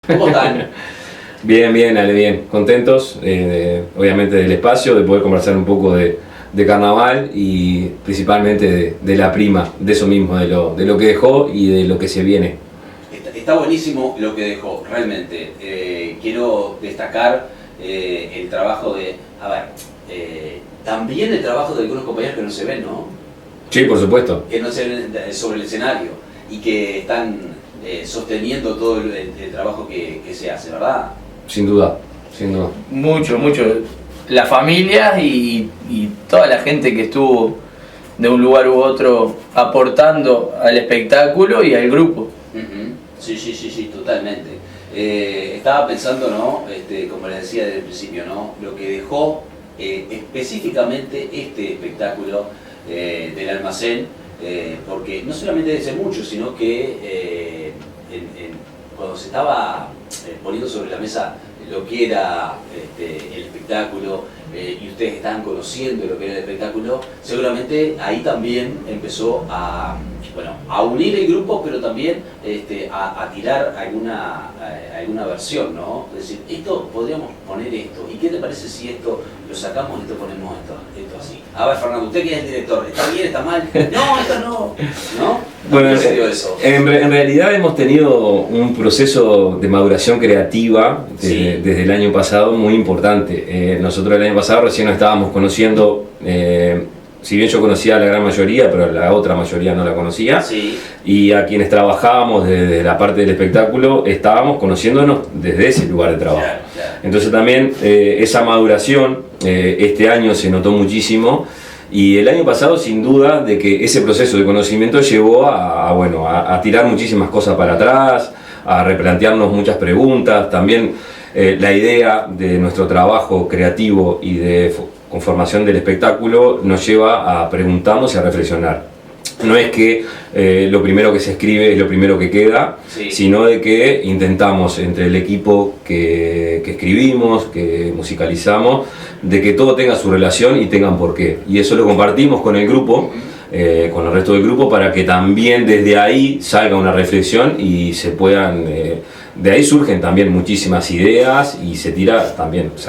¿Cómo están? Bien, bien, Ale, bien. Contentos, obviamente, del espacio, de poder conversar un poco de carnaval y principalmente de la prima, de eso mismo, de lo que dejó y de lo que se viene. Está buenísimo lo que dejó, realmente. Quiero destacar el trabajo también el trabajo de algunos compañeros que no se ven, ¿no? Sí, por supuesto. Que no se ven sobre el escenario y que están sosteniendo todo el trabajo que se hace, ¿verdad? Sin duda, sin duda. Mucho, mucho. La familia y toda la gente que estuvo de un lugar u otro aportando al espectáculo y al grupo. Sí, totalmente. Estaba pensando, ¿no? Como les decía desde el principio, ¿no? Lo que dejó específicamente este espectáculo del almacén, porque no solamente debe ser mucho, sino que cuando se estaba poniendo sobre la mesa lo que era el espectáculo y ustedes estaban conociendo lo que era el espectáculo, seguramente ahí también empezó a unir el grupo, pero también a tirar alguna versión, ¿no? Es decir, esto podríamos poner esto, ¿y qué te parece si esto lo sacamos y esto ponemos esto así? A ver, Fernando, usted que es el director, ¿está bien, está mal? No, esto no, ¿no? Bueno, ¿Qué sentido eso? en realidad hemos tenido un proceso de maduración creativa desde el año pasado muy importante. Nosotros el año pasado recién nos estábamos conociendo, si bien yo conocía a la gran mayoría, pero la otra mayoría no la conocía, Sí. y a quienes trabajábamos desde la parte del espectáculo estábamos conociéndonos desde ese lugar de trabajo. Claro. Entonces también esa maduración este año se notó muchísimo. Y el año pasado, sin duda, de que ese proceso de conocimiento llevó a tirar muchísimas cosas para atrás, a replantearnos muchas preguntas. También la idea de nuestro trabajo creativo y de conformación del espectáculo nos lleva a preguntarnos y a reflexionar. No es que lo primero que se escribe es lo primero que queda, Sí. sino de que intentamos entre el equipo que escribimos, que musicalizamos, de que todo tenga su relación y tenga un porqué. Y eso lo compartimos con el grupo, con el resto del grupo, para que también desde ahí salga una reflexión y se puedan... de ahí surgen también muchísimas ideas y se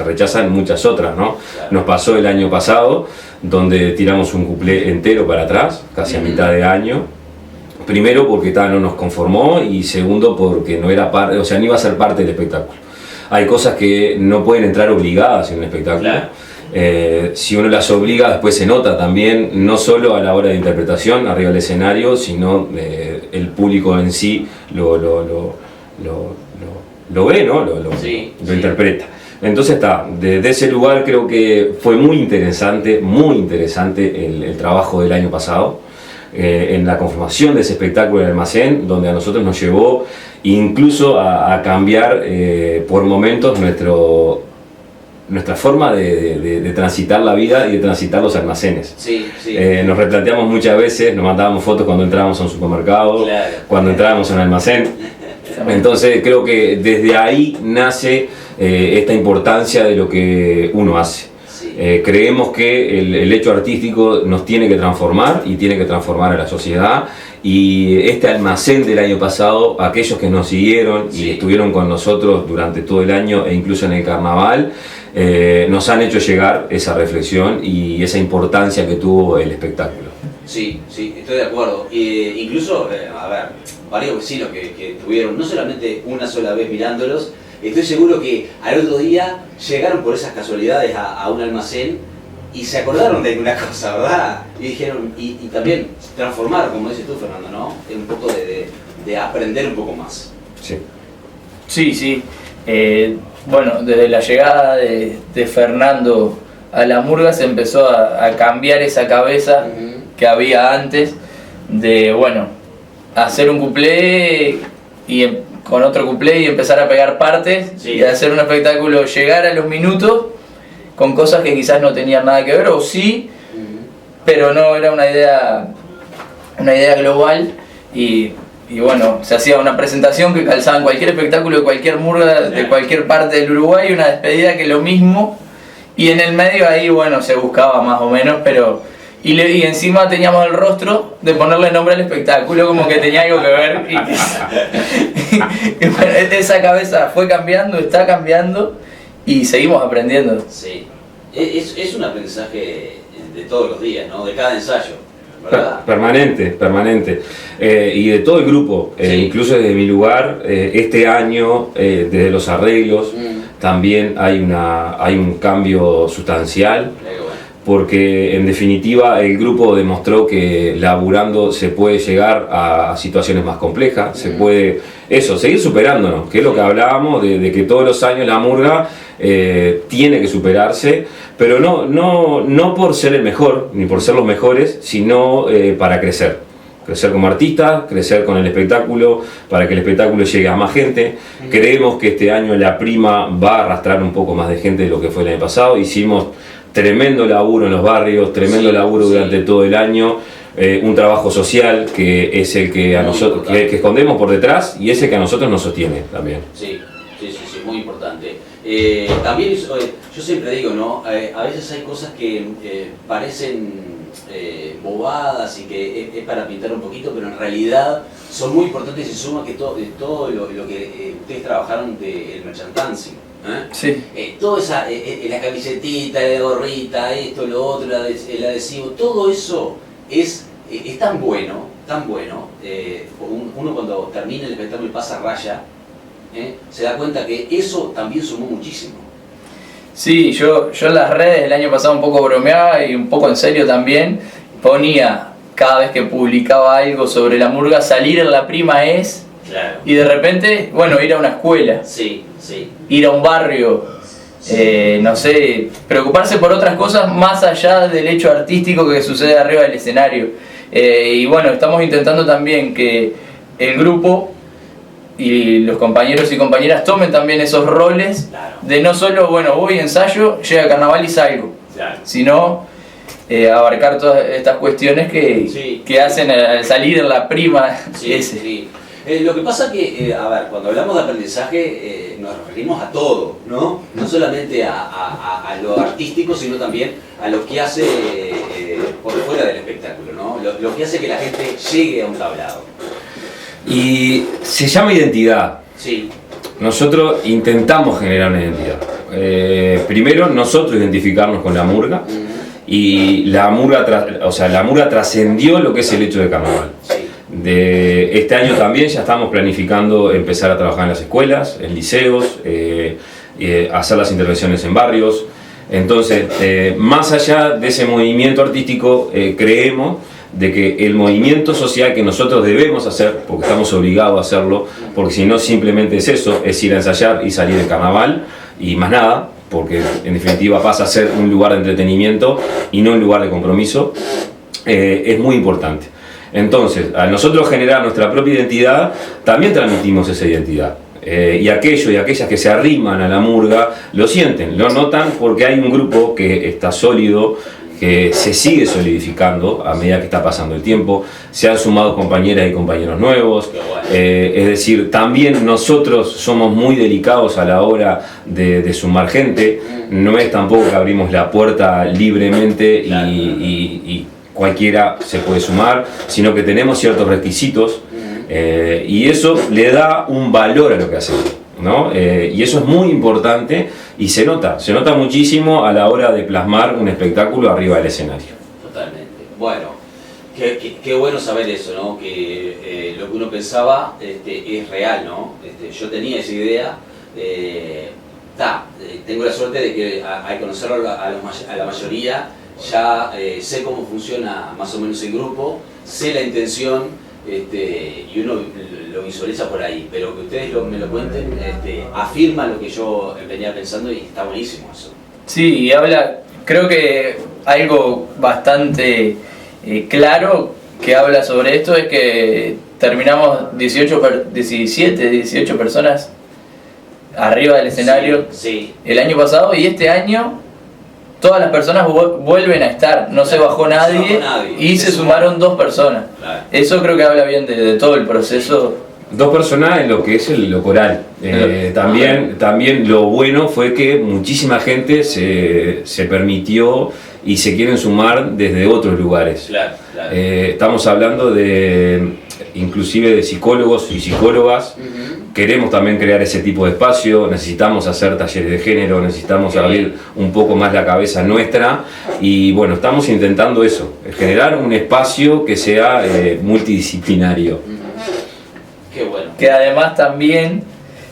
rechazan muchas otras, ¿no? Claro. Nos pasó el año pasado, donde tiramos un cuplé entero para atrás, casi a mitad de año. Primero porque no nos conformó y segundo porque no iba a ser parte del espectáculo. Hay cosas que no pueden entrar obligadas en un espectáculo. Claro. Si uno las obliga, después se nota también, no solo a la hora de interpretación arriba del escenario, sino el público en sí lo ve, ¿no? Lo interpreta. Entonces desde ese lugar creo que fue muy interesante el trabajo del año pasado, en la conformación de ese espectáculo del almacén, donde a nosotros nos llevó incluso a cambiar por momentos nuestra forma de transitar la vida y de transitar los almacenes. Sí. Nos replanteamos muchas veces, nos mandábamos fotos cuando entrábamos a un supermercado, Claro. cuando entrábamos a un almacén. Entonces creo que desde ahí nace esta importancia de lo que uno hace. Sí. Creemos que el hecho artístico nos tiene que transformar y tiene que transformar a la sociedad, y este almacén del año pasado, aquellos que nos siguieron y estuvieron con nosotros durante todo el año e incluso en el carnaval, nos han hecho llegar esa reflexión y esa importancia que tuvo el espectáculo. Sí, estoy de acuerdo. Incluso, varios vecinos que estuvieron no solamente una sola vez mirándolos, estoy seguro que al otro día llegaron por esas casualidades a un almacén y se acordaron de alguna cosa, ¿verdad? Y dijeron, y también transformaron, como dices tú, Fernando, ¿no? Un poco de aprender un poco más. Sí. Bueno, desde la llegada de Fernando a la murga se empezó a cambiar esa cabeza que había antes de, hacer un cuplé y con otro cuplé y empezar a pegar partes y hacer un espectáculo, llegar a los minutos con cosas que quizás no tenían nada que ver, o sí, pero no era una idea global, y se hacía una presentación que calzaba en cualquier espectáculo de cualquier murga de cualquier parte del Uruguay, una despedida que lo mismo, y en el medio ahí se buscaba más o menos, pero y encima teníamos el rostro de ponerle nombre al espectáculo, como que tenía algo que ver. Y bueno, esa cabeza fue cambiando, está cambiando y seguimos aprendiendo. Sí, es un aprendizaje de todos los días, ¿no? De cada ensayo, ¿verdad? Permanente. Y de todo el grupo, Sí. incluso desde mi lugar, este año, desde los arreglos, también hay un cambio sustancial. Qué bueno. Porque en definitiva el grupo demostró que laburando se puede llegar a situaciones más complejas, se puede seguir superándonos, que es lo que hablábamos de que todos los años la murga tiene que superarse, pero no por ser el mejor, ni por ser los mejores, sino para crecer como artistas, crecer con el espectáculo, para que el espectáculo llegue a más gente. Creemos que este año la prima va a arrastrar un poco más de gente de lo que fue el año pasado. Hicimos tremendo laburo en los barrios, tremendo laburo durante todo el año, un trabajo social que es el que a nosotros que escondemos por detrás y ese que a nosotros nos sostiene también. Sí, muy importante. También yo siempre digo, ¿no? A veces hay cosas que parecen bobadas y que es para pintar un poquito, pero en realidad son muy importantes y suma que todo lo que ustedes trabajaron del merchandising. Sí. Toda esa, la camisetita, la gorrita, esto, lo otro, el adhesivo, todo eso es tan bueno, uno cuando termina el espectáculo y pasa raya, se da cuenta que eso también sumó muchísimo. Sí, yo en las redes el año pasado un poco bromeaba y un poco en serio también, ponía cada vez que publicaba algo sobre la murga, salir en la prima es, Claro. y de repente, bueno, ir a una escuela. Sí. Ir a un barrio, no sé, preocuparse por otras cosas más allá del hecho artístico que sucede arriba del escenario. Y bueno, estamos intentando también que el grupo y los compañeros y compañeras tomen también esos roles, Claro. de no solo, bueno, voy, ensayo, llega carnaval y salgo, Claro. sino abarcar todas estas cuestiones que hacen al salir en la prima. Sí. Lo que pasa que, a ver, cuando hablamos de aprendizaje nos referimos a todo, ¿no? No solamente a lo artístico, sino también a lo que hace por fuera del espectáculo, ¿no? Lo que hace que la gente llegue a un tablado. Y se llama identidad. Sí. Nosotros intentamos generar una identidad. Primero nosotros identificarnos con la murga y la murga trascendió lo que es el hecho de carnaval. Sí. De este año también ya estamos planificando empezar a trabajar en las escuelas, en liceos, hacer las intervenciones en barrios. Entonces, más allá de ese movimiento artístico, creemos de que el movimiento social que nosotros debemos hacer, porque estamos obligados a hacerlo, porque si no simplemente es eso, es ir a ensayar y salir del carnaval y más nada, porque en definitiva pasa a ser un lugar de entretenimiento y no un lugar de compromiso, es muy importante. Entonces, al nosotros generar nuestra propia identidad, también transmitimos esa identidad. Y aquellos y aquellas que se arriman a la murga lo sienten, lo notan, porque hay un grupo que está sólido, que se sigue solidificando a medida que está pasando el tiempo. Se han sumado compañeras y compañeros nuevos. Es decir, también nosotros somos muy delicados a la hora de sumar gente. No es tampoco que abrimos la puerta libremente y cualquiera se puede sumar, sino que tenemos ciertos requisitos y eso le da un valor a lo que hacemos, ¿no? Y eso es muy importante y se nota muchísimo a la hora de plasmar un espectáculo arriba del escenario. Totalmente. Bueno, qué bueno saber eso, ¿no? Que lo que uno pensaba es real, ¿no? Yo tenía esa idea. Tengo la suerte de que al conocerlo a la mayoría ya sé cómo funciona más o menos el grupo, sé la intención y uno lo visualiza por ahí, pero que ustedes me lo cuenten afirma lo que yo venía pensando y está buenísimo eso. Sí, y creo que algo bastante claro que habla sobre esto es que terminamos 18 personas arriba del escenario el año pasado, y este año todas las personas vuelven a estar, no se bajó nadie y se sumaron 2 personas. Claro. Eso creo que habla bien de todo el proceso Dos personas en lo que es lo coral. También lo bueno fue que muchísima gente se permitió y se quieren sumar desde otros lugares. Claro, claro. Estamos hablando inclusive de psicólogos y psicólogas. Queremos también crear ese tipo de espacio, necesitamos hacer talleres de género, necesitamos abrir un poco más la cabeza nuestra y bueno, estamos intentando eso, generar un espacio que sea multidisciplinario. Qué bueno. Que además también,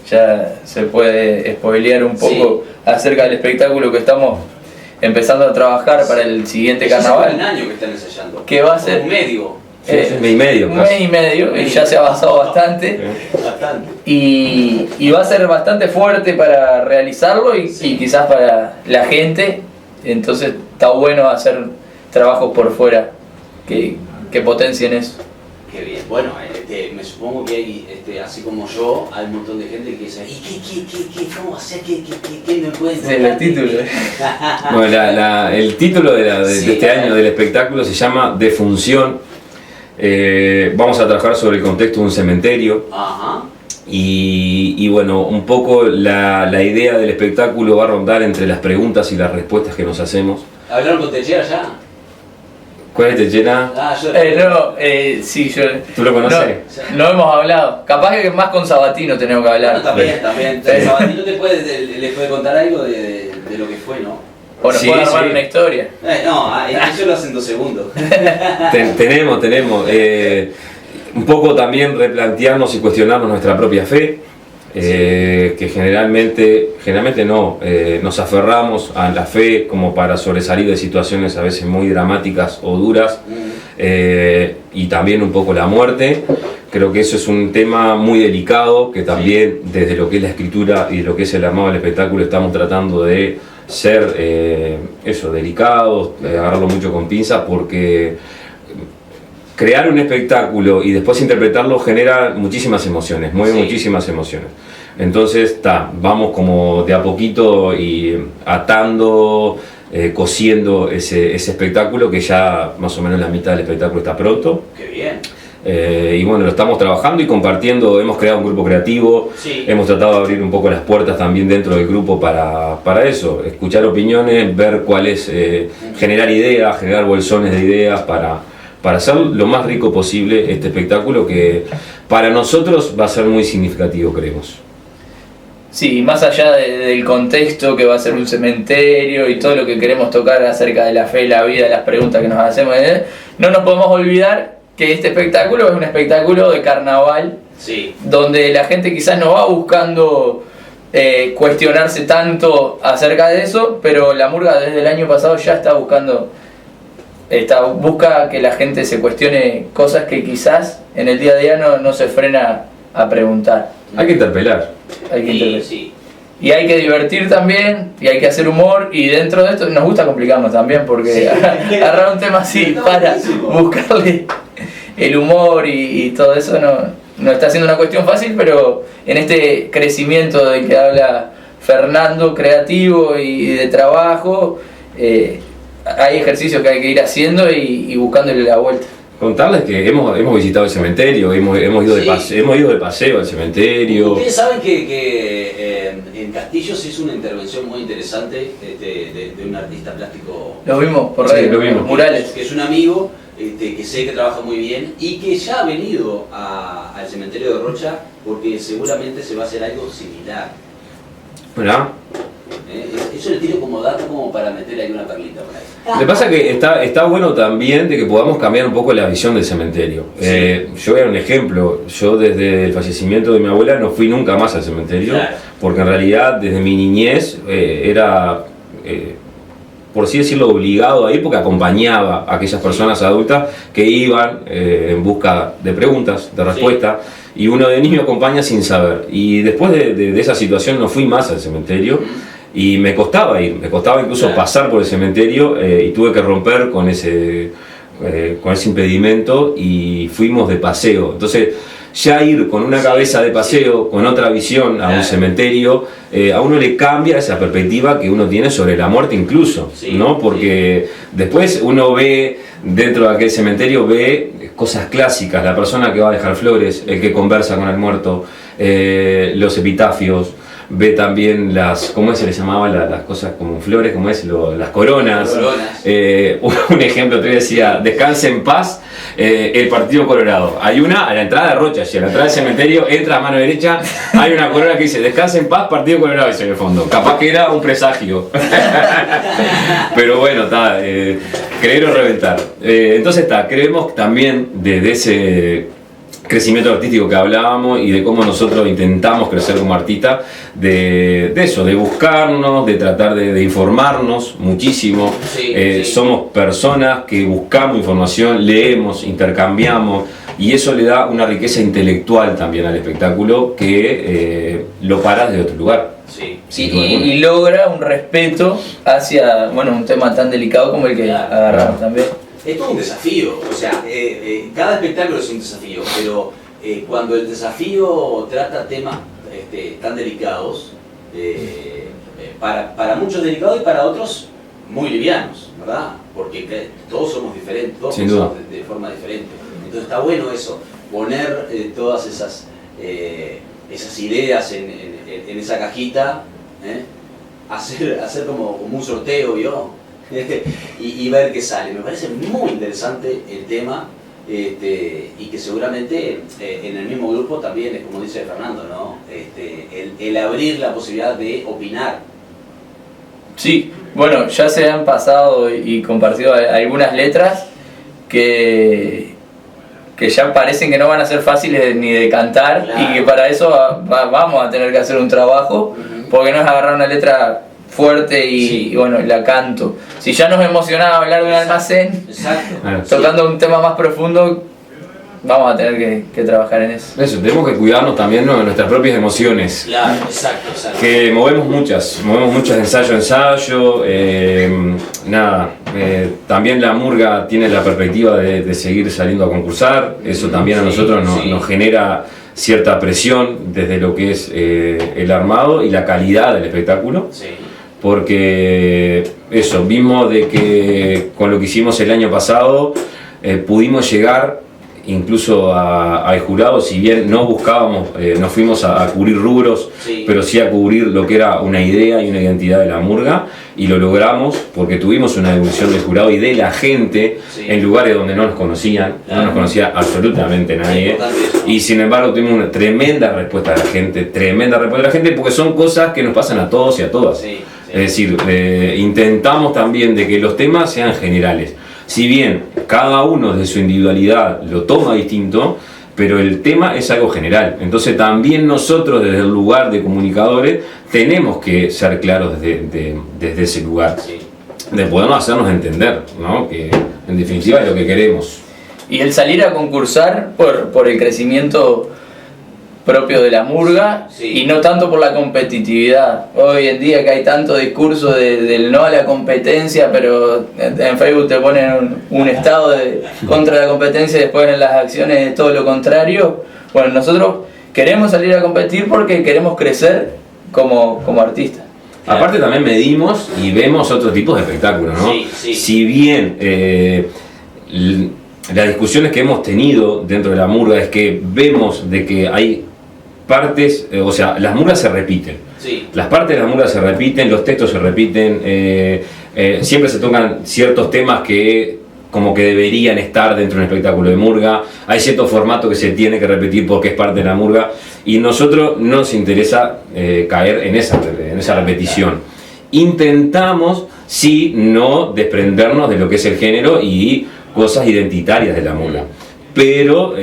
ya se puede spoilear un poco acerca del espectáculo que estamos empezando a trabajar para el siguiente carnaval. Hace un año que están ensayando. Que va a ser un medio. Un mes y medio. Un mes y medio, y ya se ha avanzado bastante. Bastante. Y va a ser bastante fuerte para realizarlo y quizás para la gente. Entonces está bueno hacer trabajos por fuera que potencien eso. Qué bien. Bueno, me supongo que hay, así como yo, hay un montón de gente que dice, ¿y qué, cómo hacer, qué me pueden Sí, el título. Bueno, el título de este año del espectáculo se llama Defunción. Vamos a trabajar sobre el contexto de un cementerio. Ajá. Y bueno, un poco la idea del espectáculo va a rondar entre las preguntas y las respuestas que nos hacemos. ¿Hablaron con Techera ya? ¿Cuál es Techera? Sí, yo... ¿Tú lo conoces? No hemos hablado. Capaz que más con Sabatino tenemos que hablar. Bueno, también. Sabatino les puede contar algo de lo que fue, ¿no? O nos puede armar una historia. Eso lo hacen 2 segundos. Tenemos. Un poco también replantearnos y cuestionarnos nuestra propia fe. Que generalmente nos aferramos a la fe como para sobresalir de situaciones a veces muy dramáticas o duras, y también un poco la muerte. Creo que eso es un tema muy delicado que también desde lo que es la escritura y lo que es el armado del espectáculo estamos tratando de ser delicados, agarrarlo mucho con pinzas, porque crear un espectáculo y después interpretarlo genera muchísimas emociones, mueve muchísimas emociones. Entonces, vamos como de a poquito y atando, cosiendo ese espectáculo, que ya más o menos la mitad del espectáculo está pronto. ¡Qué bien! Y bueno, lo estamos trabajando y compartiendo. Hemos creado un grupo creativo, hemos tratado de abrir un poco las puertas también dentro del grupo para eso, escuchar opiniones, ver cuáles, generar ideas, generar bolsones de ideas para hacer lo más rico posible este espectáculo, que para nosotros va a ser muy significativo, creemos. Sí, más allá del contexto que va a ser un cementerio y todo lo que queremos tocar acerca de la fe, la vida, las preguntas que nos hacemos, no nos podemos olvidar que este espectáculo es un espectáculo de carnaval, donde la gente quizás no va buscando cuestionarse tanto acerca de eso, pero la murga desde el año pasado ya está busca que la gente se cuestione cosas que quizás en el día a día no se frena a preguntar. Hay que interpelar. Y hay que divertir también, y hay que hacer humor, y dentro de esto nos gusta complicarnos también, porque agarrar un tema así para buscarle el humor y todo eso no está siendo una cuestión fácil, pero en este crecimiento del que habla Fernando, creativo y de trabajo, hay ejercicios que hay que ir haciendo y buscándole la vuelta. Contarles que hemos visitado el cementerio, hemos ido de paseo al cementerio. Ustedes saben que en Castillos es una intervención muy interesante de un artista plástico. Lo vimos por redes, lo vimos. Murales. Que es un amigo que sé que trabaja muy bien y que ya ha venido al cementerio de Rocha, porque seguramente se va a hacer algo similar. ¿Verdad? Eso le tiro como dato como para meter ahí una perlita por ahí. Lo que pasa es que está bueno también de que podamos cambiar un poco la visión del cementerio. Yo voy a dar un ejemplo. Yo desde el fallecimiento de mi abuela no fui nunca más al cementerio, porque en realidad desde mi niñez era, por así decirlo, obligado a ir, porque acompañaba a aquellas personas adultas que iban en busca de preguntas, de respuestas, y uno de niño acompaña sin saber. Y después de esa situación no fui más al cementerio. Y me costaba incluso pasar por el cementerio, y tuve que romper con ese impedimento y fuimos de paseo. Entonces ya ir con una cabeza de paseo, con otra visión a un cementerio, a uno le cambia esa perspectiva que uno tiene sobre la muerte incluso, ¿no? Porque después uno ve, dentro de aquel cementerio, ve cosas clásicas, la persona que va a dejar flores, el que conversa con el muerto, los epitafios, ve también las, ¿cómo se les llamaba? Las cosas como flores, ¿cómo es? Las coronas. Un ejemplo, te decía, descanse en paz, el Partido Colorado. Hay una a la entrada de Rocha, y a la entrada del cementerio, entra a mano derecha, hay una corona que dice, descanse en paz, Partido Colorado, dice en el fondo. Capaz que era un presagio. Pero bueno, está, creer o reventar. Entonces está, creemos también desde ese crecimiento artístico que hablábamos y de cómo nosotros intentamos crecer como artistas, de eso, de buscarnos, de tratar de informarnos muchísimo. Somos personas que buscamos información, leemos, intercambiamos, y eso le da una riqueza intelectual también al espectáculo que lo paras de otro lugar. Y logra un respeto hacia, bueno, un tema tan delicado como el que agarramos también. Es todo un desafío, o sea, cada espectáculo es un desafío, pero cuando el desafío trata temas tan delicados, para muchos delicados y para otros muy livianos, ¿verdad? Porque todos somos diferentes, todos somos de forma diferente. Entonces está bueno eso, poner todas esas ideas en esa cajita, hacer como un sorteo, ¿vio? y ver qué sale. Me parece muy interesante el tema, y que seguramente en el mismo grupo también es como dice Fernando, ¿no? El abrir la posibilidad de opinar. Sí, bueno, ya se han pasado y compartido algunas letras que ya parecen que no van a ser fáciles ni de cantar, y que para eso vamos a tener que hacer un trabajo, porque no es agarrar una letra fuerte y bueno, la canto. Si ya nos emocionaba hablar de un almacén, tocando un tema más profundo, vamos a tener que trabajar en eso. Eso, tenemos que cuidarnos también, ¿no?, de nuestras propias emociones. Claro, exacto. Que movemos muchas de ensayo a ensayo. También la murga tiene la perspectiva de seguir saliendo a concursar. Eso también a nosotros nos genera cierta presión desde lo que es el armado y la calidad del espectáculo. Porque eso, vimos de que con lo que hicimos el año pasado pudimos llegar incluso al jurado, si bien no buscábamos, no fuimos a cubrir rubros, pero sí a cubrir lo que era una idea y una identidad de la murga, y lo logramos porque tuvimos una devolución del jurado y de la gente en lugares donde no nos conocían, no nos conocía absolutamente nadie, y sin embargo tuvimos una tremenda respuesta de la gente, porque son cosas que nos pasan a todos y a todas. Es decir, intentamos también de que los temas sean generales. Si bien cada uno de su individualidad lo toma distinto, pero el tema es algo general. Entonces también nosotros desde el lugar de comunicadores tenemos que ser claros desde ese lugar, de podernos hacernos entender, ¿no? Que en definitiva es lo que queremos. Y el salir a concursar por el crecimiento propio de la murga, y no tanto por la competitividad. Hoy en día que hay tanto discurso del no a la competencia, pero en Facebook te ponen un estado contra la competencia y después en las acciones todo lo contrario. Bueno, nosotros queremos salir a competir porque queremos crecer como artistas. Aparte también medimos y vemos otros tipos de espectáculos, ¿no? Si bien las discusiones que hemos tenido dentro de la murga es que vemos de que hay partes, o sea, las murgas se repiten. Las partes de las murgas se repiten, los textos se repiten, siempre se tocan ciertos temas que como que deberían estar dentro de un espectáculo de murga. Hay cierto formato que se tiene que repetir porque es parte de la murga, y nosotros no nos interesa caer en esa repetición. Intentamos, sí, no desprendernos de lo que es el género y cosas identitarias de la murga, pero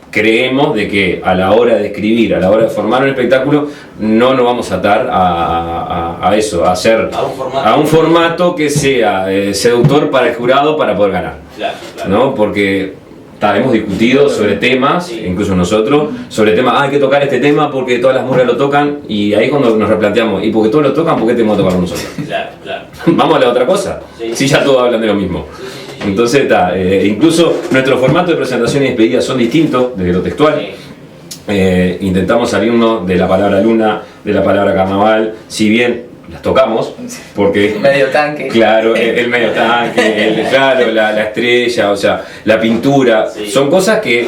creemos de que a la hora de escribir, a la hora de formar un espectáculo, no nos vamos a atar a eso, a hacer a un formato que sea seductor para el jurado para poder ganar. ¿No? Porque hemos discutido sobre temas, incluso nosotros, sobre temas, hay que tocar este tema porque todas las murgas lo tocan, y ahí cuando nos replanteamos, y porque todos lo tocan, ¿por qué tenemos que tocarlo nosotros? Vamos a la otra cosa, si ya todos hablan de lo mismo. Entonces incluso nuestro formato de presentación y despedida son distintos desde lo textual, intentamos salirnos de la palabra luna, de la palabra carnaval, si bien las tocamos, porque medio tanque. Claro, el medio tanque, claro, la estrella, o sea, la pintura, Sí. son cosas que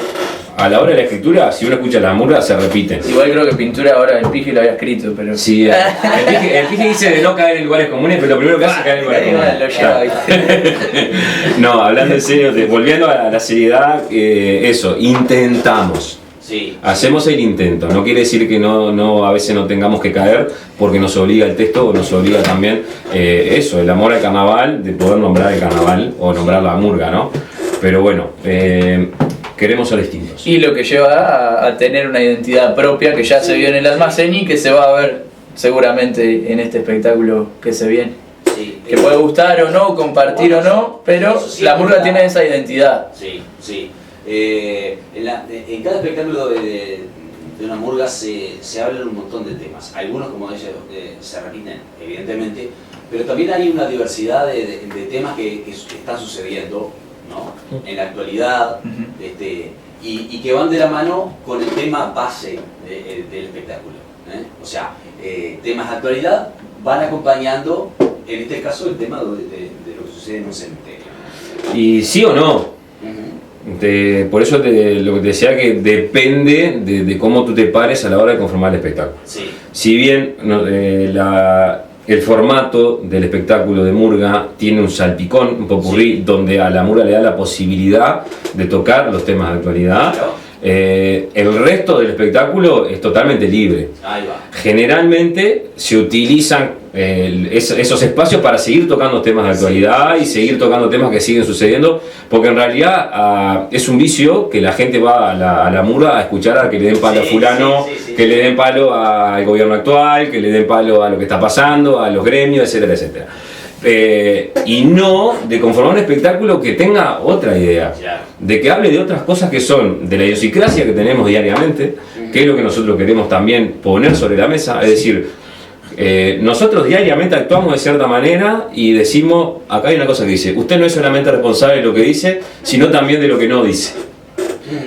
a la hora de la escritura, si uno escucha la murga, se repiten. Igual creo que pintura ahora el Piji lo había escrito, pero... Sí, el Pije dice de no caer en lugares comunes, pero lo primero que hace es caer en lugares comunes. Lo lleva, ¿viste? No, hablando en serio, volviendo a la seriedad, eso, intentamos. Sí. Hacemos el intento, no quiere decir que no a veces no tengamos que caer porque nos obliga el texto o nos obliga también eso, el amor al carnaval, de poder nombrar el carnaval o nombrar la murga, ¿no? Pero bueno, queremos ser distintos. Y lo que lleva a tener una identidad propia que ya se vio en el almacén y que se va a ver seguramente en este espectáculo que se viene. Sí. Que puede gustar o no, compartir o no, pero eso sí, la murga verdad. tiene esa identidad. Sí, sí. En cada espectáculo de una murga se hablan un montón de temas. Algunos, como dice, se repiten, evidentemente, pero también hay una diversidad de temas que están sucediendo, ¿no? En la actualidad, y que van de la mano con el tema base del espectáculo, ¿eh? O sea, temas de actualidad van acompañando, en este caso, el tema de lo que sucede en un cementerio. Y sí o no, por eso lo que te decía que depende de cómo tú te pares a la hora de conformar el espectáculo. Sí. Si bien el formato del espectáculo de murga tiene un salpicón, un popurrí, Sí. donde a la murga le da la posibilidad de tocar los temas de actualidad, Claro. el resto del espectáculo es totalmente libre. Ahí va. Generalmente se utilizan esos espacios para seguir tocando temas de actualidad y seguir tocando temas que siguen sucediendo, porque en realidad es un vicio que la gente va a la murga a escuchar a que le den palo a Sí, fulano, sí. que le den palo al gobierno actual, que le den palo a lo que está pasando, a los gremios, etcétera, etcétera. Y no de conformar un espectáculo que tenga otra idea, Claro. de que hable de otras cosas que son de la idiosincrasia que tenemos diariamente, que es lo que nosotros queremos también poner sobre la mesa, es decir, nosotros diariamente actuamos de cierta manera y decimos, acá hay una cosa que dice, usted no es solamente responsable de lo que dice, sino también de lo que no dice.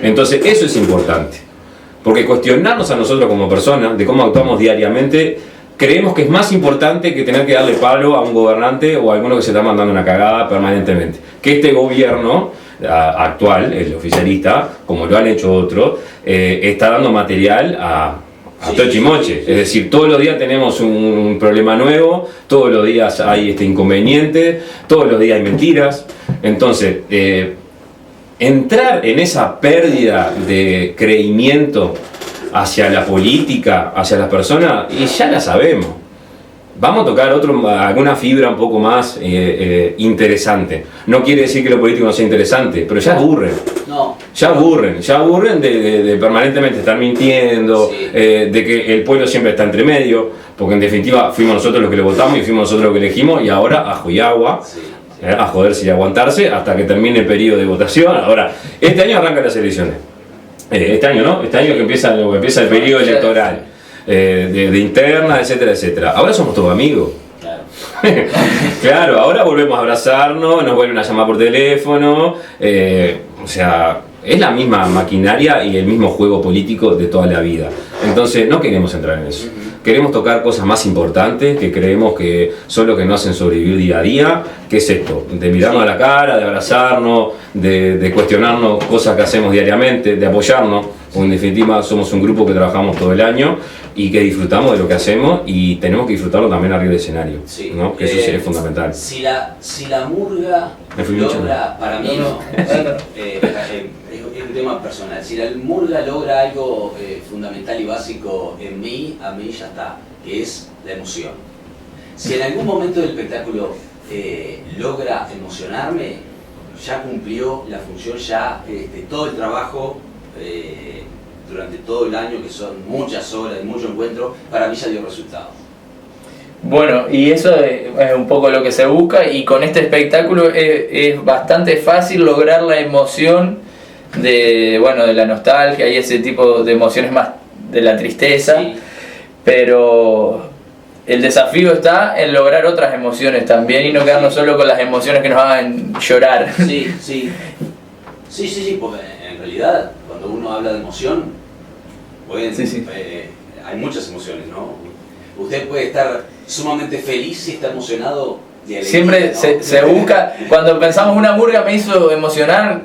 Entonces eso es importante, porque cuestionarnos a nosotros como personas, de cómo actuamos diariamente, creemos que es más importante que tener que darle palo a un gobernante o a alguno que se está mandando una cagada permanentemente. Que este gobierno actual, el oficialista, como lo han hecho otros, está dando material a Sí, tochimoche. sí. Es decir, todos los días tenemos un problema nuevo, todos los días hay inconveniente, todos los días hay mentiras. Entonces, entrar en esa pérdida de creimiento hacia la política, hacia las personas, y ya la sabemos. Vamos a tocar alguna fibra un poco más interesante. No quiere decir que lo político no sea interesante, pero ya aburren. No. Ya aburren de permanentemente estar mintiendo, Sí. de que el pueblo siempre está entre medio, porque en definitiva fuimos nosotros los que le votamos y fuimos nosotros los que elegimos, y ahora ajo y agua, Sí. a joderse y aguantarse hasta que termine el periodo de votación. Ahora, este año arrancan las elecciones. Este año, ¿no? Este año que empieza el periodo electoral, de interna, etcétera, etcétera. Ahora somos todos amigos. Claro. Claro, ahora volvemos a abrazarnos, nos vuelven a llamar por teléfono, o sea, es la misma maquinaria y el mismo juego político de toda la vida. Entonces no queremos entrar en eso. Queremos tocar cosas más importantes que creemos que son lo que nos hacen sobrevivir día a día, que es esto, de mirarnos a la cara, de abrazarnos, de cuestionarnos cosas que hacemos diariamente, de apoyarnos, porque en definitiva somos un grupo que trabajamos todo el año y que disfrutamos de lo que hacemos y tenemos que disfrutarlo también arriba del escenario, Sí. ¿no? Que eso sí es fundamental. Si la murga Me fui mucho, logra, para mí no, es un tema personal, si la murga logra algo fundamental y básico en mí, a mí ya está, que es la emoción. Si en algún momento del espectáculo logra emocionarme, ya cumplió la función, ya todo el trabajo durante todo el año, que son muchas horas y mucho encuentro, para mí ya dio resultado. Bueno, y eso es un poco lo que se busca, y con este espectáculo es bastante fácil lograr la emoción de la nostalgia y ese tipo de emociones más de la tristeza, Sí. pero el desafío está en lograr otras emociones también y no quedarnos solo con las emociones que nos hagan llorar. Sí, porque en realidad cuando uno habla de emoción, Sí. Hay muchas emociones, ¿no? Usted puede estar sumamente feliz y está emocionado de alegría, Siempre ¿no? se busca, cuando pensamos una murga me hizo emocionar,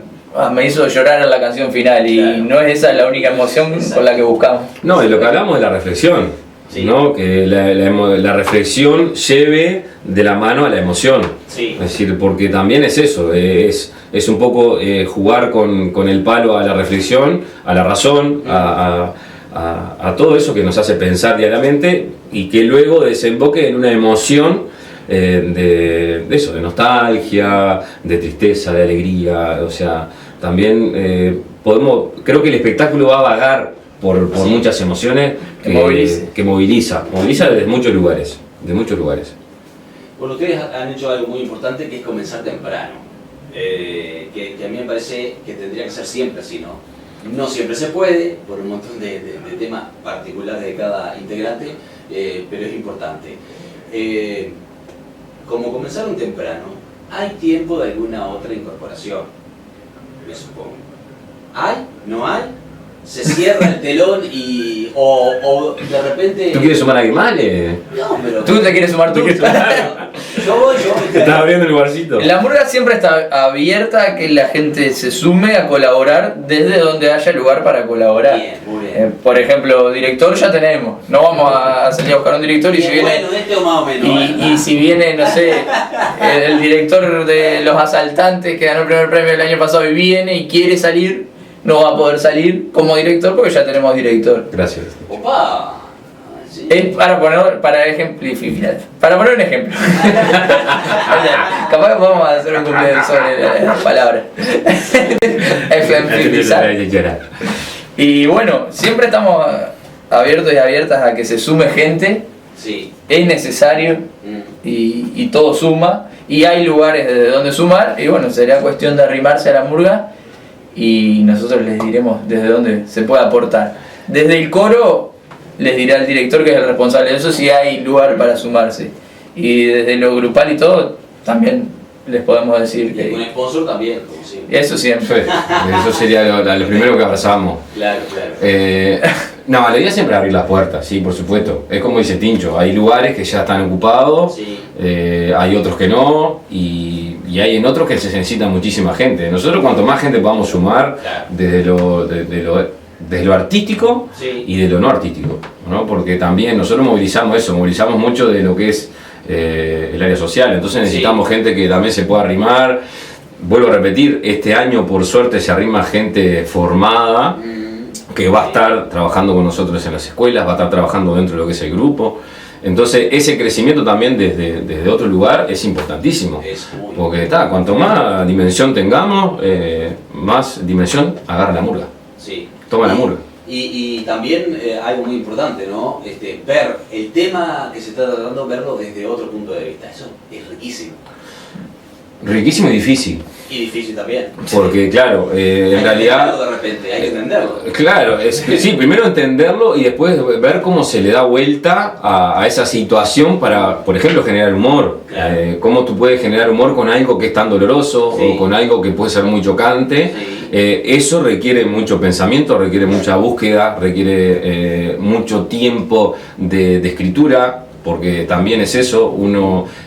me hizo llorar en la canción final y Claro. no es esa la única emoción con la que buscamos. No, y lo que hablamos de la reflexión, Sí. ¿no? Que la reflexión lleve de la mano a la emoción. Sí. Es decir, porque también es eso, es un poco jugar con el palo a la reflexión, a la razón, a todo eso que nos hace pensar diariamente y que luego desemboque en una emoción de eso, de nostalgia, de tristeza, de alegría. O sea, también creo que el espectáculo va a vagar por Sí. muchas emociones que moviliza desde muchos lugares, Bueno, ustedes han hecho algo muy importante que es comenzar temprano. Que a mí me parece que tendría que ser siempre así, ¿no? No siempre se puede, por un montón de temas particulares de cada integrante, pero es importante. Como comenzaron temprano, ¿hay tiempo de alguna otra incorporación? Me supongo. ¿Hay? ¿No hay? ¿Se cierra el telón o de repente... ¿Tú quieres sumar a Guimale? No, pero... ¿Tú te quieres sumar tú? Yo voy. ¿Estás abriendo el lugarcito? La murga siempre está abierta a que la gente se sume a colaborar desde donde haya lugar para colaborar. Bien, muy bien. Por ejemplo, director ya tenemos. No vamos a salir a buscar un director y si viene... Bueno, este o más o menos. Y si viene, no sé, el director de Los Asaltantes que ganó el primer premio el año pasado y viene y quiere salir, no va a poder salir como director porque ya tenemos director. Gracias. ¡Opa! Sí. Es para ejemplificar. Para poner un ejemplo. Capaz que podemos hacer un cumpleaños sobre las palabras. Ejemplizar. Y bueno, siempre estamos abiertos y abiertas a que se sume gente. Sí. Es necesario y todo suma. Y hay lugares desde donde sumar. Y bueno, sería cuestión de arrimarse a la murga. Y nosotros les diremos desde dónde se puede aportar. Desde el coro les dirá el director que es el responsable de eso si hay lugar para sumarse. Y desde lo grupal y todo también les podemos decir Y con que sponsor también, como siempre. eso siempre. Eso sería lo primero que abrazamos. Claro, claro. No, la idea es siempre abrir las puertas, sí, por supuesto. Es como dice Tincho, hay lugares que ya están ocupados, Sí. hay otros que no, y hay en otros que se necesita muchísima gente. Nosotros cuanto más gente podamos sumar, Claro. desde lo artístico Sí. y de lo no artístico, ¿no? Porque también nosotros movilizamos mucho de lo que es el área social, entonces necesitamos gente que también se pueda arrimar. Vuelvo a repetir, este año por suerte se arrima gente formada, que va a estar trabajando con nosotros en las escuelas, va a estar trabajando dentro de lo que es el grupo. Entonces ese crecimiento también desde otro lugar es importantísimo. Es muy Porque cuanto más dimensión tengamos, más dimensión agarra la murga. Sí. Toma la murga. Y también algo muy importante, ¿no? Ver el tema que se está tratando, verlo desde otro punto de vista. Eso es riquísimo. Riquísimo y difícil. Y difícil también. Porque claro, Hay en que realidad... entenderlo de repente, hay que entenderlo. Claro, sí, primero entenderlo y después ver cómo se le da vuelta a esa situación para, por ejemplo, generar humor. Claro. Cómo tú puedes generar humor con algo que es tan doloroso Sí. o con algo que puede ser muy chocante. Sí. Eso requiere mucho pensamiento, requiere mucha búsqueda, requiere mucho tiempo de escritura, porque también es eso,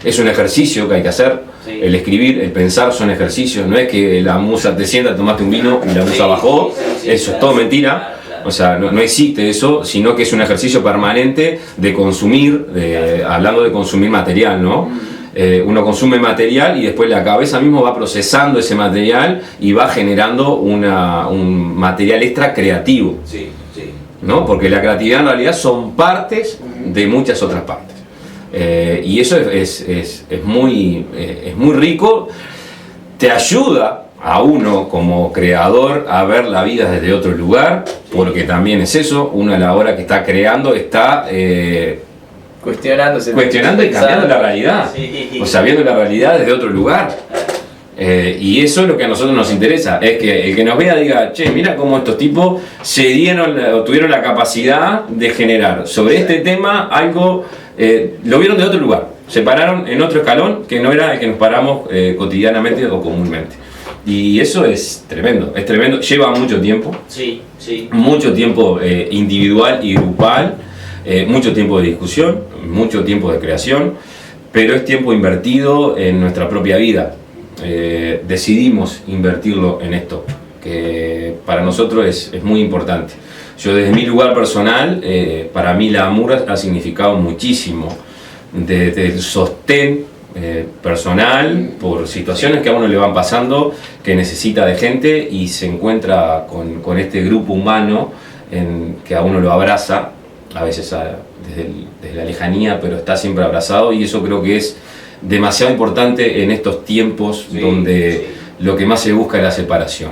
es un ejercicio que hay que hacer. Sí. El escribir, el pensar son ejercicios, no es que la musa te sienta, tomaste un vino y la musa bajó, Sí, eso claro, es todo mentira. claro, claro. O sea, no existe eso, sino que es un ejercicio permanente de consumir, hablando de consumir material, ¿no? Uno consume material y después la cabeza mismo va procesando ese material y va generando un material extra creativo, Sí, sí. ¿no? Porque la creatividad en realidad son partes de muchas otras partes. Y eso es muy rico, te ayuda a uno como creador a ver la vida desde otro lugar, porque también es eso, uno a la hora que está creando está Cuestionándose. cuestionando y cambiando la realidad, Sí. o sea, viendo la realidad desde otro lugar. Y eso es lo que a nosotros nos interesa, es que el que nos vea diga, che, mira cómo estos tipos tuvieron la capacidad de generar sobre este tema algo, lo vieron de otro lugar, se pararon en otro escalón que no era el que nos paramos cotidianamente o comúnmente. Y eso es tremendo, lleva mucho tiempo, Sí, sí. mucho tiempo individual y grupal, mucho tiempo de discusión, mucho tiempo de creación, pero es tiempo invertido en nuestra propia vida. Decidimos invertirlo en esto, que para nosotros es muy importante. Yo desde mi lugar personal, para mí la murga ha significado muchísimo, desde el sostén personal, por situaciones que a uno le van pasando, que necesita de gente y se encuentra con este grupo humano que a uno lo abraza, a veces desde la lejanía, pero está siempre abrazado, y eso creo que es demasiado importante en estos tiempos donde lo que más se busca es la separación.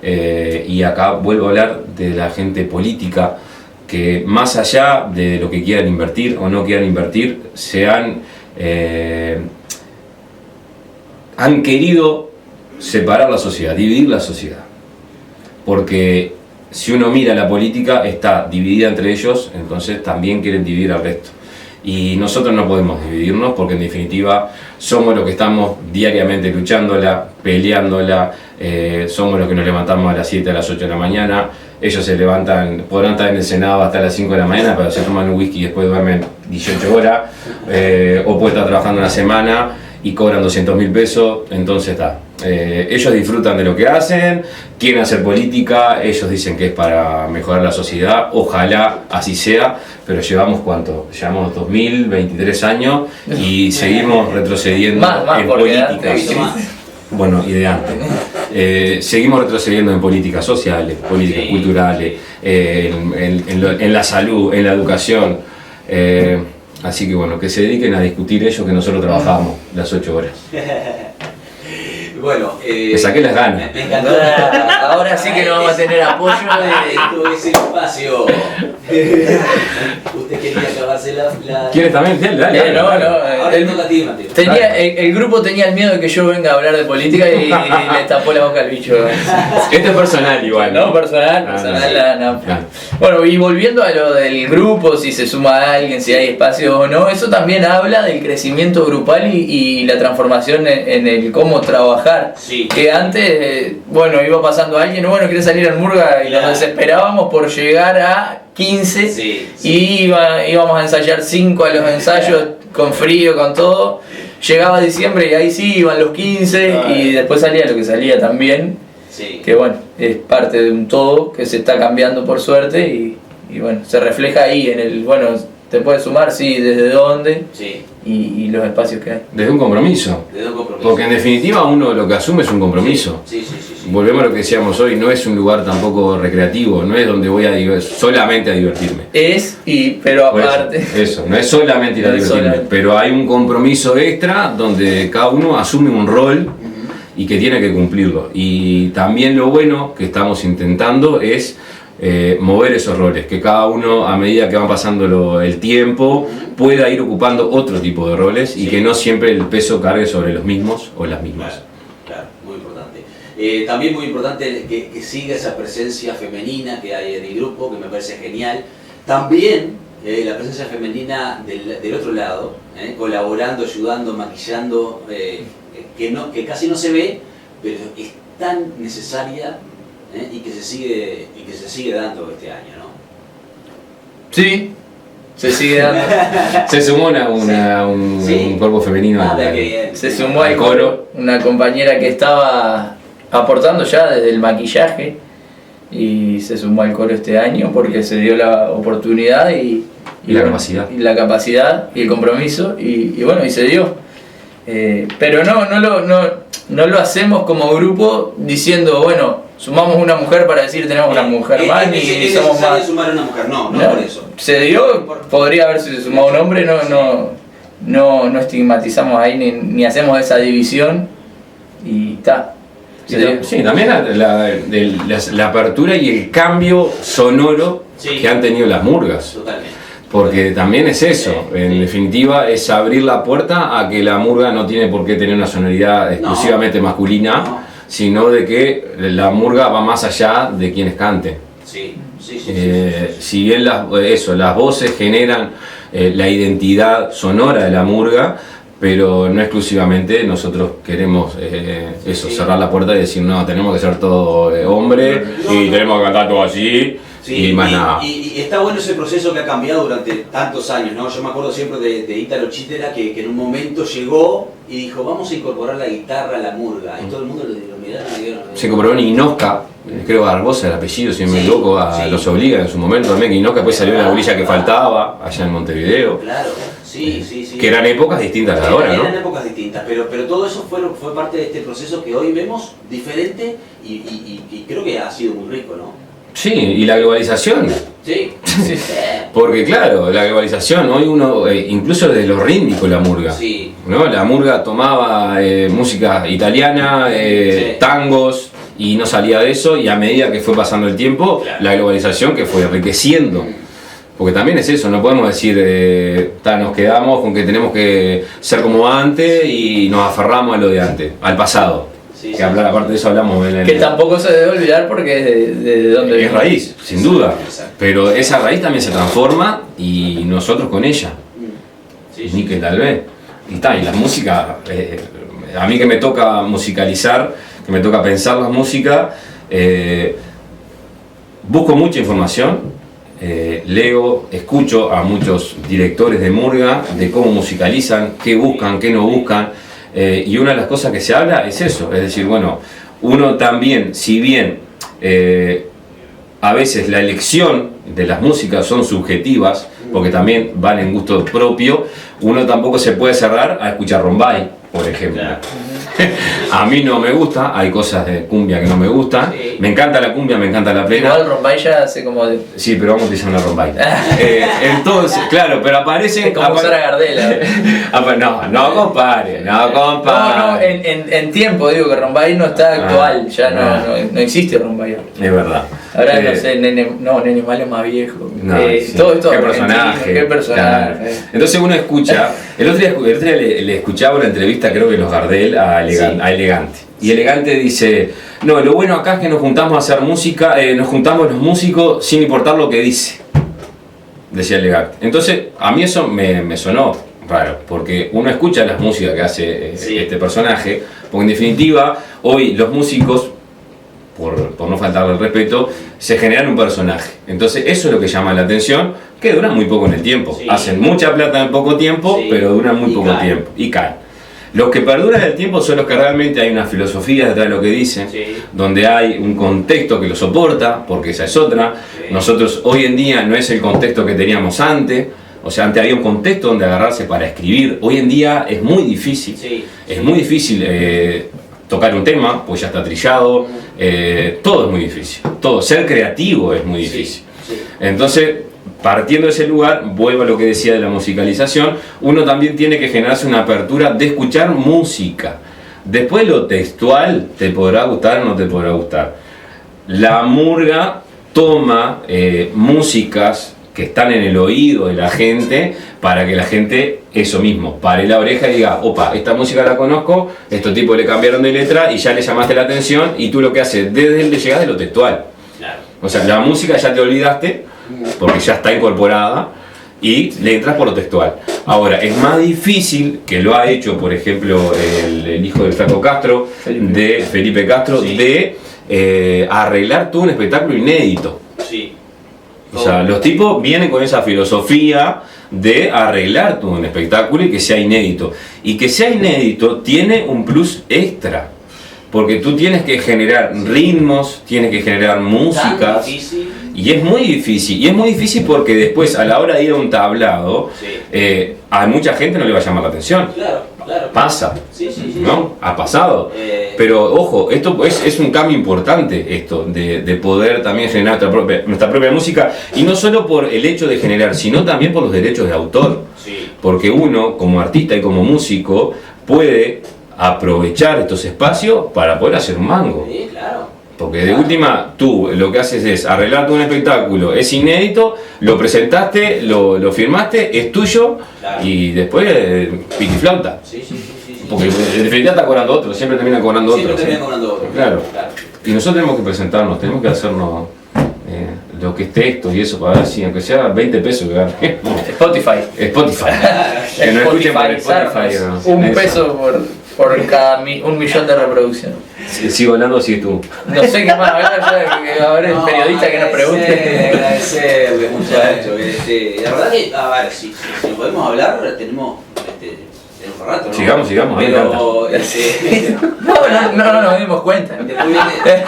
Y acá vuelvo a hablar de la gente política, que más allá de lo que quieran invertir o no quieran invertir, han querido separar la sociedad, dividir la sociedad. Porque si uno mira la política, está dividida entre ellos, entonces también quieren dividir al resto. Y nosotros no podemos dividirnos, porque en definitiva somos los que estamos diariamente luchándola, peleándola, somos los que nos levantamos a las 7, a las 8 de la mañana. Ellos se levantan, podrán estar en el Senado hasta las 5 de la mañana, pero se toman un whisky y después duermen 18 horas, o puede estar trabajando una semana y cobran 200.000 pesos, entonces está. Ellos disfrutan de lo que hacen, quieren hacer política, ellos dicen que es para mejorar la sociedad, ojalá así sea, pero llevamos ¿cuánto? Llevamos 2023 años y seguimos retrocediendo en políticas. Bueno, y de antes. Seguimos retrocediendo en políticas sociales, políticas culturales, en la salud, en la educación. Así que bueno, que se dediquen a discutir ellos, que nosotros trabajamos las 8 horas. Bueno, me saqué las ganas. Me encantó. Ahora sí que no vamos a tener apoyo de... Esto es el espacio. Usted quería acabarse la... ¿Quieres también? Dale. No. Ahora te toca a ti, Mateo. El grupo tenía el miedo de que yo venga a hablar de política y le tapó la boca al bicho. Esto es personal igual. No, personal. No. Bueno, y volviendo a lo del grupo, si se suma alguien, si hay espacio o no, eso también habla del crecimiento grupal y la transformación en el cómo trabajar. Sí. Que antes, iba pasando alguien, quiere salir al murga y nos desesperábamos por llegar a 15 y íbamos a ensayar 5 a los ensayos con frío, con todo. Llegaba diciembre y ahí sí iban los 15 y después salía lo que salía también. Sí. Que es parte de un todo que se está cambiando por suerte y se refleja ahí en el, te puedes sumar, sí, desde dónde y los espacios que hay. Desde un compromiso. Porque en definitiva uno lo que asume es un compromiso. Sí. Volvemos a lo que decíamos hoy, no es un lugar tampoco recreativo, no es donde voy solamente a divertirme. Pero aparte... Eso, no es solamente ir a divertirme, pero hay un compromiso extra donde cada uno asume un rol y que tiene que cumplirlo. Y también lo bueno que estamos intentando es mover esos roles, que cada uno a medida que va pasando el tiempo pueda ir ocupando otro tipo de roles y que no siempre el peso cargue sobre los mismos o las mismas. Claro, muy importante. También muy importante que siga esa presencia femenina que hay en el grupo, que me parece genial. También la presencia femenina del otro lado, colaborando, ayudando, maquillando, que casi no se ve, pero es tan necesaria. Y que se sigue dando este año, ¿no? Sí, se sigue dando. Se sumó un cuerpo femenino. Se sumó al coro una compañera que estaba aportando ya desde el maquillaje y se sumó al coro este año porque se dio la oportunidad y la capacidad y el compromiso y se dio. Pero no lo hacemos como grupo diciendo, sumamos una mujer para decir tenemos una mujer más y somos más. Sumar una mujer, no por eso. Se dio, podría haberse sumado un hombre, no estigmatizamos ahí ni hacemos esa división y está. Sí, también la apertura y el cambio sonoro que han tenido las murgas. Totalmente. Porque también es eso, en definitiva es abrir la puerta a que la murga no tiene por qué tener una sonoridad exclusivamente masculina, sino de que la murga va más allá de quienes canten. Sí. Si bien las voces generan la identidad sonora de la murga, pero no exclusivamente. Nosotros queremos eso, cerrar la puerta y decir, no, tenemos que ser todo hombre y tenemos que cantar todo así. Sí, y más nada. Y está bueno ese proceso que ha cambiado durante tantos años, ¿no? Yo me acuerdo siempre de Ítalo Chitera que en un momento llegó y dijo, vamos a incorporar la guitarra a la murga. Y todo el mundo lo miraron y dijeron... Se incorporó en Inosca, creo Barbosa el apellido, si no me equivoco, a Los Obliga en su momento también, que Inosca después salió una bolilla que faltaba allá en Montevideo. Claro, sí. Que eran épocas distintas a las de ahora, ¿no? Eran épocas distintas, pero todo eso fue parte de este proceso que hoy vemos diferente y creo que ha sido muy rico, ¿no? Sí, y la globalización. Sí. Porque claro, la globalización, hoy uno, incluso desde lo rítmico la murga, Sí. ¿no? La murga tomaba música italiana, tangos, y no salía de eso, y a medida que fue pasando el tiempo, Claro. la globalización que fue enriqueciendo. Porque también es eso, no podemos decir, nos quedamos con que tenemos que ser como antes y nos aferramos a lo de antes, al pasado. Sí, Que hablar, aparte de eso hablamos en el... Que tampoco se debe olvidar porque es de dónde Es viene. raíz, sin duda. Exacto. Pero esa raíz también se transforma y nosotros con ella. Sí, Ni que tal vez. Y la música, a mí que me toca musicalizar, que me toca pensar la música, busco mucha información, leo, escucho a muchos directores de murga, de cómo musicalizan, qué buscan, qué no buscan. Y una de las cosas que se habla es eso, es decir, bueno, uno también, si bien a veces la elección de las músicas son subjetivas, porque también van en gusto propio, uno tampoco se puede cerrar a escuchar Rombay, por ejemplo. Claro. A mí no me gusta, hay cosas de cumbia que no me gustan, Sí. me encanta la cumbia, me encanta la plena. Igual Rombay ya hace como de... Sí, pero vamos a utilizar una Rombay. Entonces, claro, pero aparece... Es como usar a Gardela. No compare, no compare. No, en tiempo digo que Rombay no está actual, ya no existe Rombay. Es verdad. Ahora no sé, Nene Mal es más viejo. No, sí. Todo esto Qué argentino, personaje. qué personaje. Claro. Entonces uno escucha, el otro día le escuchaba una entrevista, creo que en los Gardel, a Elegante. Y Elegante dice, no, lo bueno acá es que nos juntamos a hacer música, nos juntamos los músicos sin importar lo que dice, decía Elegante. Entonces a mí eso me sonó raro, porque uno escucha las músicas que hace este personaje, porque en definitiva hoy los músicos, por no faltarle el respeto, se generan un personaje. Entonces eso es lo que llama la atención, que duran muy poco en el tiempo. Sí. Hacen mucha plata en poco tiempo, Sí. pero duran muy Y poco caen. tiempo. Y caen. Los que perduran el tiempo son los que realmente hay una filosofía detrás de lo que dicen, Sí. donde hay un contexto que lo soporta, porque esa es otra. Sí. Nosotros hoy en día no es el contexto que teníamos antes. O sea, antes había un contexto donde agarrarse para escribir. Hoy en día es muy difícil. Sí. Es muy difícil tocar un tema, pues ya está trillado. Todo es muy difícil. Todo. Ser creativo es muy difícil. Sí. Entonces, partiendo de ese lugar, vuelvo a lo que decía de la musicalización, uno también tiene que generarse una apertura de escuchar música. Después lo textual te podrá gustar o no te podrá gustar. La murga toma músicas que están en el oído de la gente para que la gente, eso mismo, pare la oreja y diga, opa, esta música la conozco, estos tipos le cambiaron de letra y ya le llamaste la atención y tú lo que haces desde el llegás de lo textual. Claro. O sea, la música ya te olvidaste porque ya está incorporada y le entras por lo textual. Ahora, es más difícil, que lo ha hecho, por ejemplo, el hijo del Flaco Castro, de Felipe Castro, Sí. de arreglar todo un espectáculo inédito. Sí. O sea, los tipos vienen con esa filosofía de arreglar todo un espectáculo y que sea inédito. Y que sea inédito tiene un plus extra. Porque tú tienes que generar ritmos, tienes que generar músicas. Tan difícil. Y es muy difícil. Y es muy difícil porque después, a la hora de ir a un tablado, Sí. a mucha gente no le va a llamar la atención. Claro. Pasa. Sí. ¿No? Ha pasado. Pero ojo, esto es un cambio importante, esto, de poder también generar nuestra propia música, y no solo por el hecho de generar, sino también por los derechos de autor. Sí. Porque uno, como artista y como músico, puede aprovechar estos espacios para poder hacer un mango. Sí, claro. Porque de última, tú lo que haces es arreglarte un espectáculo, es inédito, lo presentaste, lo firmaste, es tuyo, Claro. y después piquiflauta. Sí. Porque en definitiva está cobrando otro, siempre termina cobrando Siempre otro. termina ¿sí? cobrando otro. Claro. Y nosotros tenemos que presentarnos, tenemos que hacernos lo que es texto y eso, para ver si aunque sea 20 pesos que gane. Spotify. Spotify. Que no escuchen por Spotify. Un peso por cada 1.000.000 de reproducciones. Sigo hablando, sigues tú. No sé qué más hablar ya, que ahora el periodista que nos pregunte. Agradecerle, muchachos. La verdad que, a ver, si podemos hablar, tenemos un rato, ¿no? Sigamos, pero no nos dimos cuenta. después viene.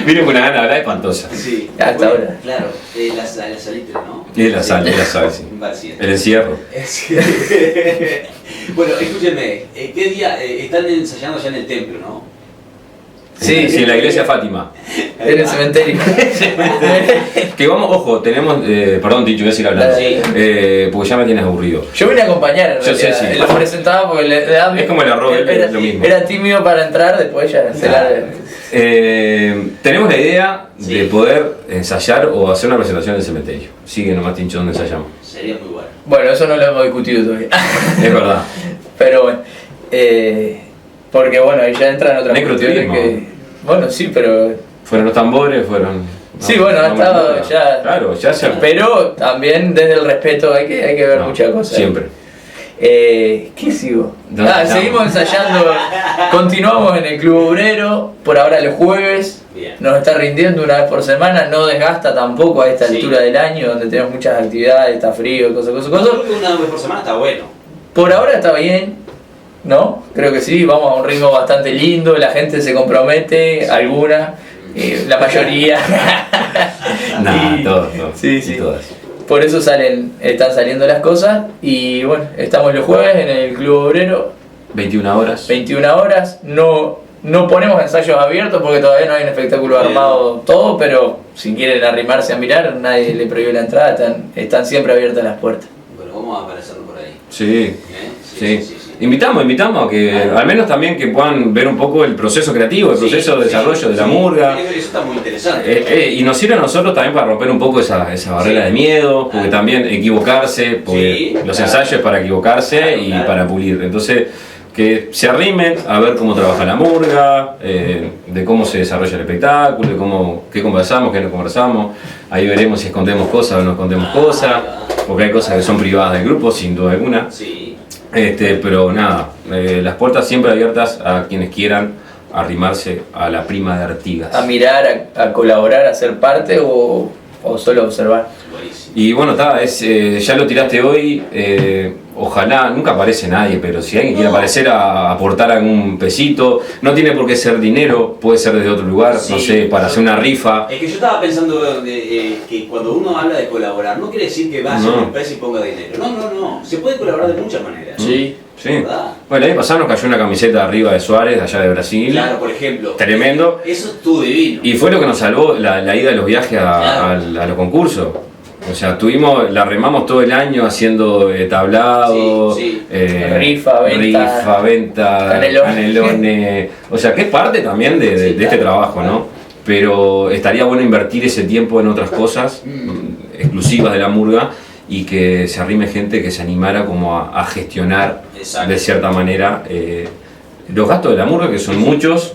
Miren con una gana de hablar espantosa. Sí, Hasta después, ahora. claro, la salitre, ¿no? Es la sal, sí. Vacía. El encierro. Bueno, escúchenme, ¿qué día están ensayando ya en el templo, no? Sí, en la iglesia Fátima. En el cementerio. Que vamos, ojo, tenemos. Perdón, Ticho, voy a seguir hablando. Sí. Porque ya me tienes aburrido. Yo vine a acompañar, en Yo sé, realidad. sí. Lo presentaba porque le daba. Es como el arroz, es lo mismo. Era tímido para entrar, después ya se la. Tenemos la idea Sí. de poder ensayar o hacer una presentación en el cementerio. Sigue nomás, Tincho, donde ensayamos. Sería muy bueno. Bueno, eso no lo hemos discutido todavía. Es verdad. Pero bueno. Porque bueno, ahí ya entran otras Necroturismo. que. Bueno, sí, pero. Fueron los tambores, fueron. Sí, bueno, ha estado ya. Claro, ya se. Pero también desde el respeto hay que ver No, muchas cosas. Siempre. ¿Qué sigo? Seguimos ensayando. Continuamos en el Club Obrero, por ahora los jueves. Bien. Nos está rindiendo una vez por semana, no desgasta tampoco a esta Sí. altura del año, donde tenemos muchas actividades, está frío, cosas. Yo creo que una vez por semana está bueno. Por ahora está bien, ¿no? Creo que sí, vamos a un ritmo bastante lindo, la gente se compromete, alguna, la mayoría. Nah, Y- todos. Sí, y sí. todas. Por eso están saliendo las cosas y bueno, estamos los jueves en el Club Obrero, 21 horas. 21 horas, no ponemos ensayos abiertos porque todavía no hay un espectáculo armado todo, pero si quieren arrimarse a mirar, nadie le prohibió la entrada, están siempre abiertas las puertas. Bueno, vamos a aparecernos por ahí. Sí. ¿Eh? Sí. Invitamos a que al menos también que puedan ver un poco el proceso creativo, el proceso de desarrollo de la murga. Eso está muy interesante. Y nos sirve a nosotros también para romper un poco esa barrera de miedo, porque también equivocarse, porque Sí, los claro. ensayos es para equivocarse Claro, y claro. para pulir. Entonces, que se arrimen a ver cómo trabaja la murga, de cómo se desarrolla el espectáculo, de qué conversamos, qué no conversamos. Ahí veremos si escondemos cosas o no escondemos cosas, porque hay cosas que son privadas del grupo, sin duda alguna. Sí. Pero nada, las puertas siempre abiertas a quienes quieran arrimarse a la prima de Artigas. A mirar, a colaborar, a ser parte o solo observar. Buenísimo. Y bueno, ya lo tiraste hoy, ojalá, nunca aparece nadie, pero si alguien quiere aparecer a aportar algún pesito, no tiene por qué ser dinero, puede ser desde otro lugar, Sí, no sé, para hacer una rifa. Es que yo estaba pensando que cuando uno habla de colaborar, no quiere decir que vaya a No. una empresa y ponga dinero. No. Se puede colaborar de muchas maneras. Sí. Sí. ¿Verdad? Bueno, el año pasado nos cayó una camiseta arriba de Suárez, de allá de Brasil. Claro, por ejemplo. Tremendo. Eso estuvo divino. Y fue lo que nos salvó la ida de los viajes Claro. a los concursos. O sea, la remamos todo el año haciendo tablado, Sí, Rifa, venta, canelones. O sea, que es parte también de Sí, este claro, trabajo, claro. ¿no? Pero estaría bueno invertir ese tiempo en otras cosas exclusivas de la murga y que se arrime gente que se animara como a gestionar Exacto. de cierta manera los gastos de la murga, que son muchos.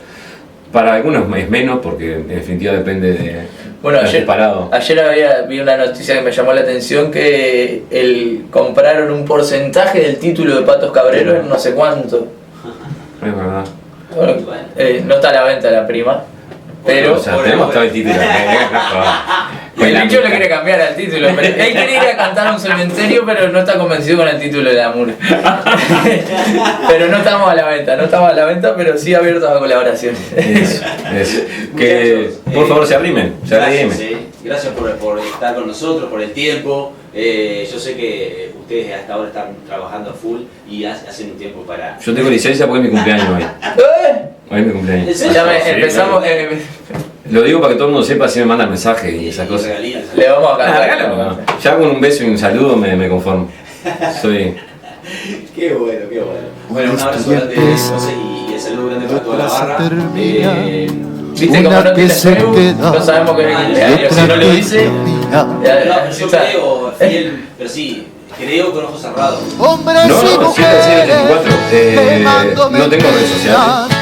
Para algunos es menos, porque en definitiva depende de Bueno, estar preparado. ayer vi una noticia que me llamó la atención que compraron un porcentaje del título de Patos Cabreros en no sé cuánto. Es verdad. Bueno, Bueno. no está a la venta la prima, pero O sea, Bueno, tenemos todo bueno. el título. el bicho le quiere cambiar al título. Pero él quiere ir a cantar a un cementerio, pero no está convencido con el título de la murga. Pero no estamos a la venta, pero sí abiertos a colaboraciones. Eso. Que Muchachos, por favor se arrimen. Se Gracias, arrimen. gracias por estar con nosotros, por el tiempo. Yo sé que ustedes hasta ahora están trabajando a full y hacen un tiempo para... Yo tengo licencia porque es mi cumpleaños hoy. Hoy es mi cumpleaños. ¿En serio? Ya Sí, empezamos, Lo digo para que todo el mundo sepa si me mandan mensajes y esas cosas. regalías. le vamos a Ah, cantar. regálalo. Ya con un beso y un saludo me conformo. Soy. Qué bueno, qué bueno. Bueno, un abrazo grande José, y el saludo grande para toda la barra. Viste como no te la escribo, no sabemos que es el cumpleaños. Si no lo dice, No, yo creo, fiel, pero sí, creo con ojos cerrados. No, 184. No tengo redes sociales.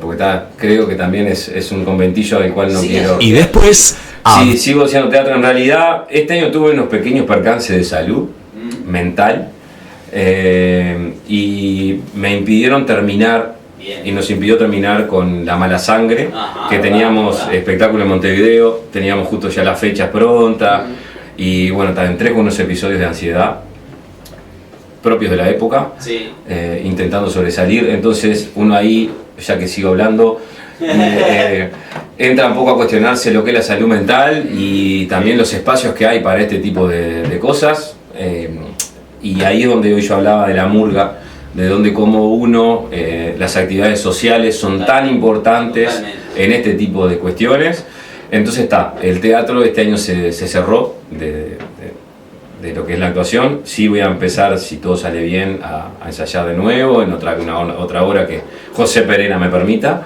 Porque creo que también es un conventillo al cual no Sí, quiero. Y después Sí, sigo haciendo teatro. En realidad, este año tuve unos pequeños percances de salud mental y me impidieron terminar. Bien. Y nos impidió terminar con La Mala Sangre, Ajá, que teníamos verdad. espectáculo en Montevideo, teníamos justo ya las fechas prontas, y bueno, entré con unos episodios de ansiedad propios de la época, Sí. intentando sobresalir. Entonces uno ahí, ya que sigo hablando, entra un poco a cuestionarse lo que es la salud mental y también los espacios que hay para este tipo de cosas. Y ahí es donde hoy yo hablaba de la murga, de donde como uno, las actividades sociales son tan importantes Totalmente. en este tipo de cuestiones. Entonces el teatro este año se cerró de lo que es la actuación. Sí voy a empezar, si todo sale bien, a ensayar de nuevo en otra hora que José Pereira me permita.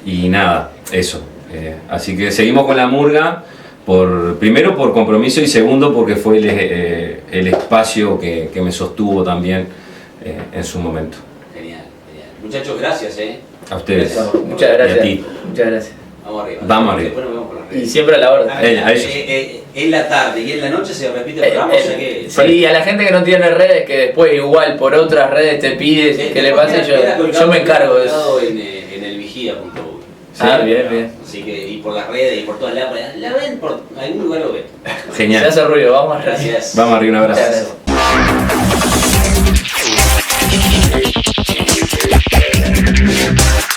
Y nada, eso. Así que seguimos con la murga, primero por compromiso y segundo porque fue el espacio que me sostuvo también en su momento. Genial, genial. Muchachos, gracias, A ustedes. Gracias. Muchas Y a gracias. ti. Muchas gracias. Vamos arriba. Vamos arriba. Después nos vemos por las Y redes. siempre a la orden. A ellos. En la tarde y en la noche se repite el programa, o sea que... Sí, a la gente que no tiene redes, que después igual por otras redes te pide que le pase, yo me encargo de eso. En el vigía.uy. Ah, bien, bien. Así que, y por las redes y por todas lados, la ven por algún lugar lo ven. Se Genial. hace ruido, vamos a redes. Gracias. Vamos arriba, un abrazo. Muchas gracias.